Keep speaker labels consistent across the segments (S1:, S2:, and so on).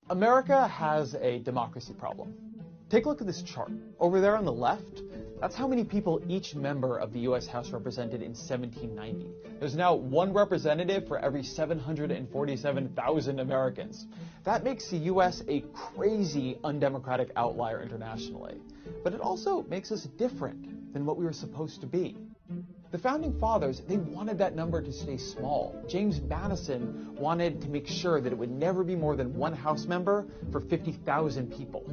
S1: America has a democracy problem. Take a look at this chart. Over there on the left, that's how many people each member of the U.S. House represented in 1790. There's now one representative for every 747,000 Americans. That makes the U.S. a crazy, undemocratic outlier internationally. But it also makes us different than what we were supposed to be. The Founding Fathers, they wanted that number to stay small. James Madison wanted to make sure that it would never be more than one House member for 50,000 people.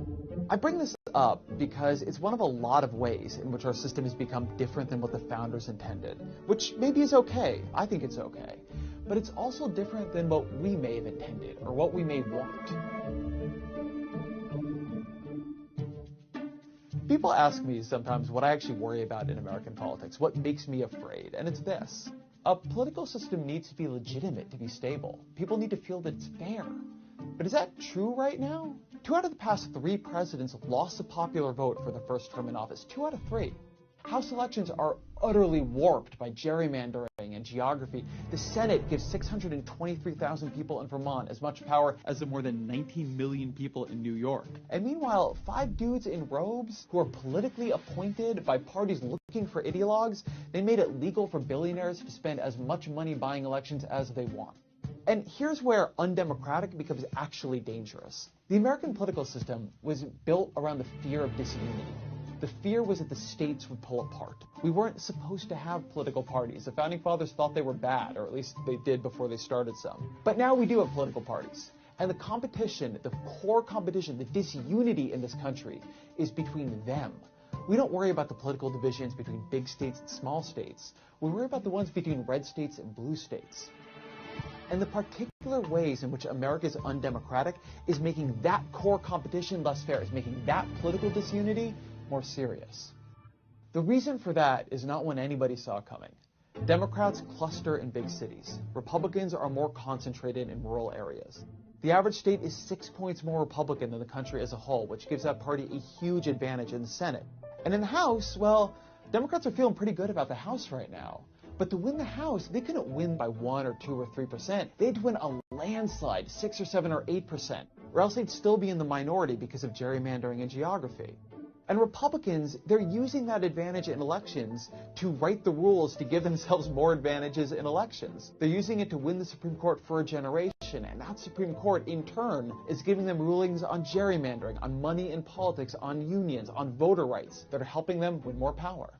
S1: I bring this up because it's one of a lot of ways in which our system has become different than what the Founders intended, which maybe is okay. I think it's okay. But it's also different than what we may have intended or what we may want. People ask me sometimes what I actually worry about in American politics, what makes me afraid, and it's this. A political system needs to be legitimate to be stable. People need to feel that it's fair. But is that true right now? 2 out of the past 3 presidents lost the popular vote for their first term in office. 2 out of 3. House elections are utterly warped by gerrymandering and geography. The Senate gives 623,000 people in Vermont as much power as the more than 19 million people in New York. And meanwhile, 5 dudes in robes who are politically appointed by parties looking for ideologues, they made it legal for billionaires to spend as much money buying elections as they want. And here's where undemocratic becomes actually dangerous. The American political system was built around the fear of disunity. The fear was that the states would pull apart. We weren't supposed to have political parties. The Founding Fathers thought they were bad, or at least they did before they started some. But now we do have political parties. And the competition, the core competition, the disunity in this country is between them. We don't worry about the political divisions between big states and small states. We worry about the ones between red states and blue states. And the particular ways in which America is undemocratic is making that core competition less fair, is making that political disunity more serious. The reason for that is not one anybody saw coming. Democrats cluster in big cities. Republicans are more concentrated in rural areas. The average state is 6 points more Republican than the country as a whole, which gives that party a huge advantage in the Senate. And in the House, well, Democrats are feeling pretty good about the House right now. But to win the House, they couldn't win by 1 or 2 or 3%. They had to win a landslide, 6 or 7 or 8%, or else they'd still be in the minority because of gerrymandering and geography. And Republicans, they're using that advantage in elections to write the rules to give themselves more advantages in elections. They're using it to win the Supreme Court for a generation, and that Supreme Court, in turn, is giving them rulings on gerrymandering, on money in politics, on unions, on voter rights that are helping them win more power.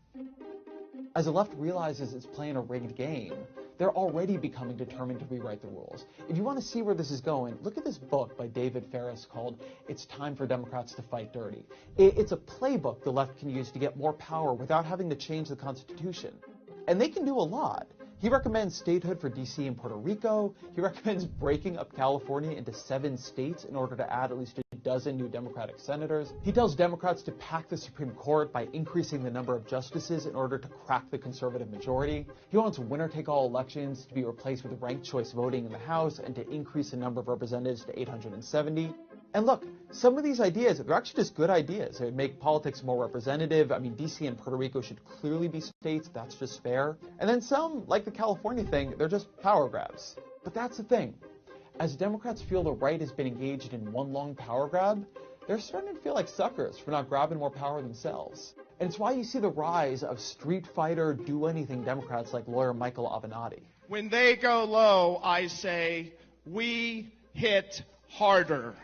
S1: As the left realizes it's playing a rigged game, they're already becoming determined to rewrite the rules. If you want to see where this is going, look at this book by David Ferris called It's Time for Democrats to Fight Dirty. It's a playbook the left can use to get more power without having to change the Constitution. And they can do a lot. He recommends statehood for D.C. and Puerto Rico. He recommends breaking up California into 7 states in order to add at least a dozen new Democratic senators. He tells Democrats to pack the Supreme Court by increasing the number of justices in order to crack the conservative majority. He wants winner-take-all elections to be replaced with ranked choice voting in the House and to increase the number of representatives to 870. And look, some of these ideas, they're actually just good ideas. They would make politics more representative. I mean, D.C. and Puerto Rico should clearly be states. That's just fair. And then some, like the California thing, they're just power grabs. But that's the thing. As Democrats feel the right has been engaged in one long power grab, they're starting to feel like suckers for not grabbing more power themselves. And it's why you see the rise of street fighter, do-anything Democrats like lawyer Michael Avenatti.
S2: When they go low, I say, we hit harder.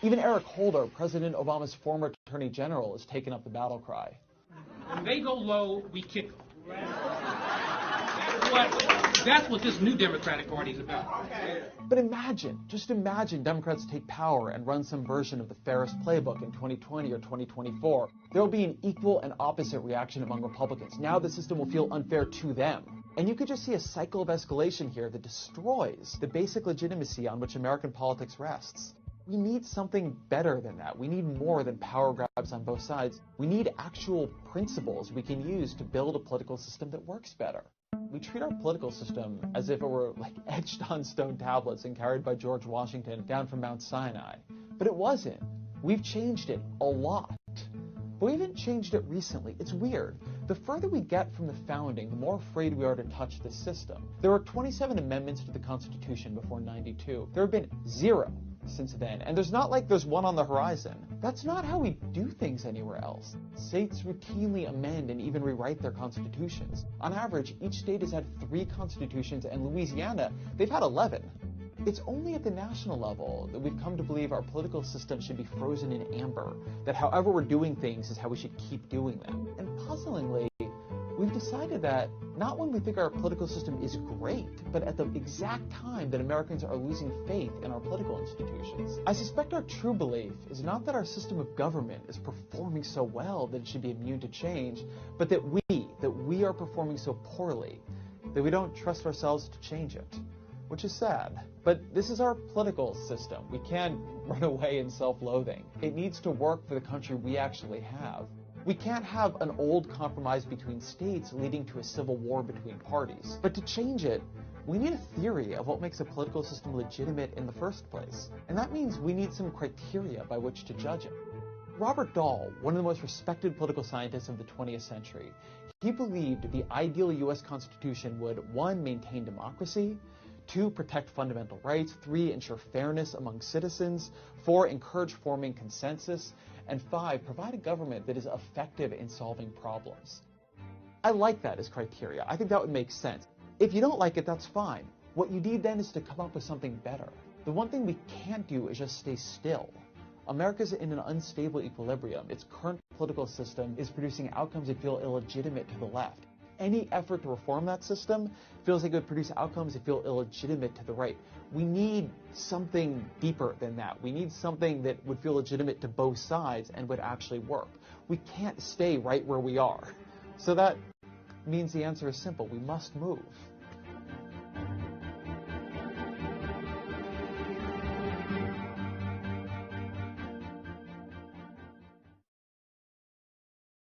S1: Even Eric Holder, President Obama's former Attorney General, has taken up the battle cry.
S3: When they go low, we kick them. That's what this new Democratic Party is about.
S1: But just imagine Democrats take power and run some version of the Ferris playbook in 2020 or 2024. There will be an equal and opposite reaction among Republicans. Now the system will feel unfair to them. And you could just see a cycle of escalation here that destroys the basic legitimacy on which American politics rests. We need something better than that. We need more than power grabs on both sides. We need actual principles we can use to build a political system that works better. We treat our political system as if it were like etched on stone tablets and carried by George Washington down from Mount Sinai. But it wasn't. We've changed it a lot. But we haven't changed it recently. It's weird. The further we get from the founding, the more afraid we are to touch this system. There were 27 amendments to the Constitution before '92. There have been 0 since then, and there's not like there's one on the horizon. That's not how we do things anywhere else. States routinely amend and even rewrite their constitutions. On average, each state has had 3 constitutions, and Louisiana, they've had 11. It's only at the national level that we've come to believe our political system should be frozen in amber, that however we're doing things is how we should keep doing them. And puzzlingly, we've decided that not when we think our political system is great, but at the exact time that Americans are losing faith in our political institutions. I suspect our true belief is not that our system of government is performing so well that it should be immune to change, but that we are performing so poorly that we don't trust ourselves to change it, which is sad. But this is our political system. We can't run away in self-loathing. It needs to work for the country we actually have. We can't have an old compromise between states leading to a civil war between parties. But to change it, we need a theory of what makes a political system legitimate in the first place. And that means we need some criteria by which to judge it. Robert Dahl, one of the most respected political scientists of the 20th century, he believed the ideal U.S. Constitution would 1. Maintain democracy, 2. Protect fundamental rights, 3. Ensure fairness among citizens, 4. Encourage forming consensus, and 5. Provide a government that is effective in solving problems. I like that as criteria. I think that would make sense. If you don't like it, that's fine. What you need then is to come up with something better. The one thing we can't do is just stay still. America's in an unstable equilibrium. Its current political system is producing outcomes that feel illegitimate to the left. Any effort to reform that system feels like it would produce outcomes that feel illegitimate to the right. We need something deeper than that. We need something that would feel legitimate to both sides and would actually work. We can't stay right where we are. So that means the answer is simple. We must move.